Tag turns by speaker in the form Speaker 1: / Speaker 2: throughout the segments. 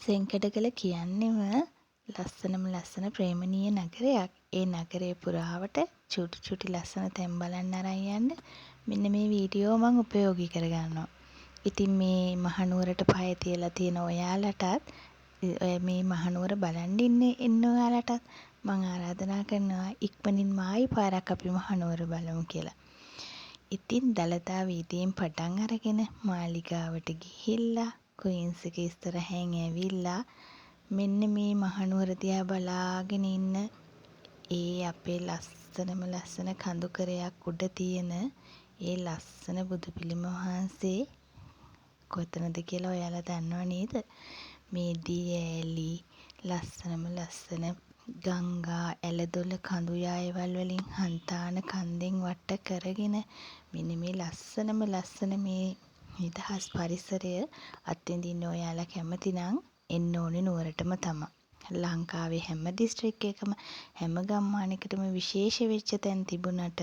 Speaker 1: සෙන්කඩගල කියන්නෙම ලස්සනම ලස්සන ප්‍රේමණීය නගරයක්. ඒ නගරේ පුරාවට චුටි චුටි ලස්සන තැන් බලන්න අරන් යන්න මෙන්න මේ වීඩියෝ මම උපයෝගී කරගන්නවා. ඉතින් මේ මහනුවරට පය තියලා තියෙන ඔයාලටත් මේ මහනුවර බලන් ඉන්න ඔයාලටත් මම ආරාධනා කරනවා ඉක්මනින්ම ආයි පාරක් අපි මහනුවර බලමු කියලා. ඉතින් දළදා වීදියෙන් පටන් අරගෙන මාලිගාවට ගිහිල්ලා ක්වීන්ස් එක ඉස්සරහින් ඇවිල්ලා මෙන්න මේ මහනුවර දිහා බලාගෙන ඉන්න ඒ අපේ ලස්සනම ලස්සන කඳුකරයක් උඩ තියෙන ඒ ලස්සන බුදු පිළිම වහන්සේ කොතනද කියලා ඔයාලා දන්නව නේද? මේ දී ඇලි ලස්සනම ලස්සන ගංගා ඇලදොල කඳු යායවල් වලින් හන්තාන කන්දෙන් වට කරගෙන මෙන්න මේ ලස්සනම ලස්සන මේ නිදහස් පරිසරය අත්විඳින්න ඔයාලා කැමති නම් එන්න ඕනේ නුවරටම තමයි. ලංකාවේ හැම දිස්ත්‍රික් එකකම හැම ගම්මානයකටම විශේෂ වෙච්ච තැන් තිබුණට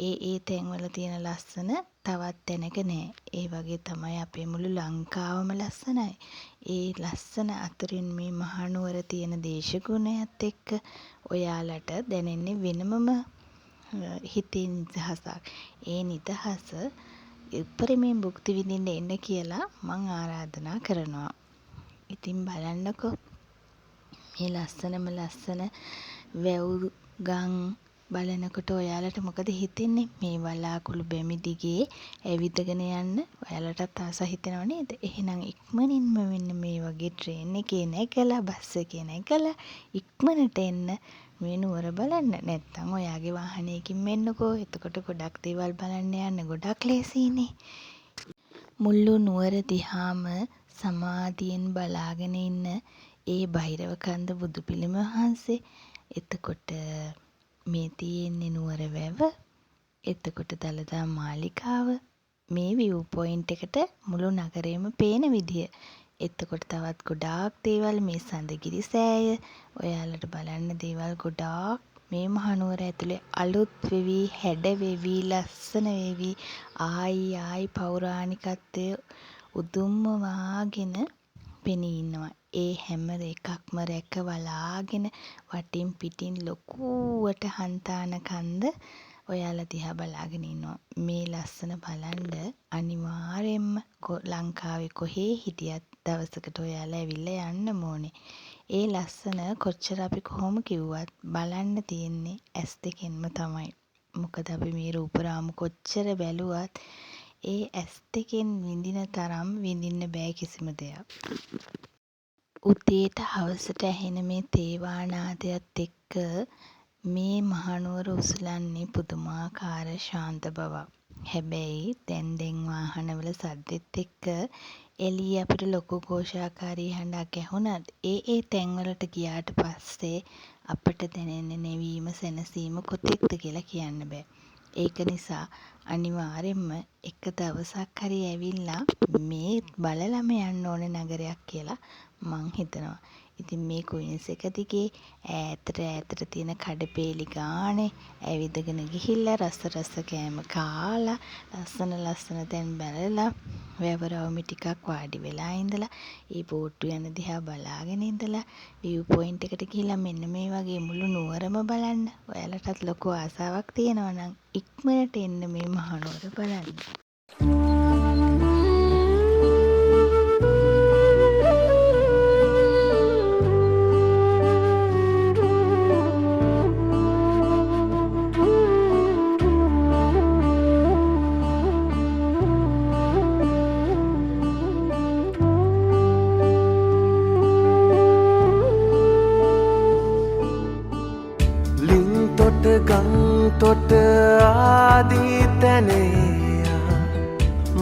Speaker 1: ඒ තැන්වල තියෙන ලස්සන තවත් තැනක නෑ. ඒ වගේ තමයි අපේ මුළු ලංකාවම ලස්සනයි. ඒ ලස්සන අතරින් මේ මහනුවර තියෙන දේශගුණයත් එක්ක ඔයාලට දැනෙන්නේ වෙනමම හිතේ නිදහසක්. ඒ නිදහස උපරිමයෙන් භුක්ති විඳින්න එන්න කියලා මං ආරාධනා කරනවා. ඉතින් බලන්නකෝ මේ ලස්සනම ලස්සන වැව් ගම් බලනකොට ඔයාලට මොකද හිතෙන්නේ? මේ වලාකුළු බැමි දිගේ ඇවිදගෙන යන්න ඔයාලටත් ආස හිතෙනව නේද? එහෙනම් ඉක්මනින්ම මෙන්න මේ වගේ ට්‍රේන් එකේ නැගලා බස් එකේ නැගලා ඉක්මනට එන්න මේ නුවර බලන්න. නැත්තම් ඔයාගේ වාහනයකින් එන්නකෝ. එතකොට ගොඩක් දේවල් බලන්න යන්න ගොඩක් ලේසියිනේ. මුළු නුවර දිහාම සමාධියෙන් බලාගෙන ඉන්න ඒ භෛරවකන්ද බුදු පිළිම වහන්සේ. එතකොට මේ තියෙන්නේ නුවර වැව. එතකොට දළදා මාලිගාව. මේ විව් පොයින්ට් එකට මුළු නගරේම පේන විදිය. එතකොට තවත් ගොඩාක් දේවල් මේ සඳගිරි සෑය. ඔයාලට බලන්න දේවල් ගොඩාක් මේ මහනුවර ඇතුලේ අලුත් වෙවි, හැඩ වෙවි, ලස්සන වෙවි ආයි පෞරාණිකත්වය උදුම්ම වාගෙන පෙනී ඉන්නවා. ඒ හැම එකක්ම රැක වලාගෙන වටින් පිටින් ලොකුවට හන්තාන කන්ද ඔයාලා දිහා බලාගෙන ඉන්නවා. මේ ලස්සන බලන්න අනිවාර්යෙන්ම ලංකාවේ කොහේ හිටියත් දවසකට ඔයාලා ඇවිල්ලා යන්න ඕනේ. ඒ ලස්සන කොච්චර අපි කොහොම කිව්වත් බලන්න තියෙන්නේ ඇස් දෙකෙන්ම තමයි. මොකද අපි මේ රූපරාමු කොච්චර බැලුවත් ඒ ඇස් දෙකෙන් විඳින තරම් විඳින්න බෑ කිසිම දෙයක්. උදේට හවසට ඇහෙන මේ තේවානාදයත් එක්ක මේ මහනුවර උසලන්නේ පුදුමාකාර ශාන්ත බවක්. හැබැයි දැන් වාහනවල සද්දෙත් එක්ක එළිය අපිට ලොකු ഘോഷාකාරී හඬක් ඇහුණත් ඒ තැන්වලට ගියාට පස්සේ අපට දැනෙන්නේ නැවීම සැනසීම කොතෙක්ද කියලා කියන්න බෑ. ඒක නිසා අනිවාර්යෙන්ම එක දවසක් හරි ඇවිල්ලා මේ බලලම යන්න ඕනේ නගරයක් කියලා මං හිතනවා. ඉතින් මේ ක්වීන්ස් එක දිගේ ඈතට තියෙන කඩපේලි ගානේ ඇවිදගෙන ගිහිල්ලා රස කෑම කාලා ලස්සන තැන් බලලා වැවරවුමි ටිකක් වාඩි වෙලා ඉඳලා ඒ බෝට්ටු යන දිහා බලාගෙන ඉඳලා විව් පොයින්ට් එකට ගිහිල්ලා මෙන්න මේ වගේ මුළු නුවරම බලන්න. ඔයාලටත් ලොකු ආසාවක් තියෙනවා නම් ඉක්මනට එන්න මේ මහනුවර බලන්න.
Speaker 2: තොට ආදී තැනේ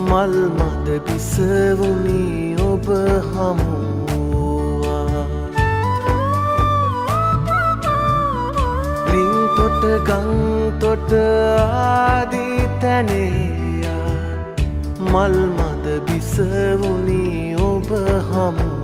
Speaker 2: මල් මද පිසවුනි ඔබ හමුවා. ලින් තොට ගං තොට ආදී තැනේ මල් මද පිසවුනි ඔබ හමුවා.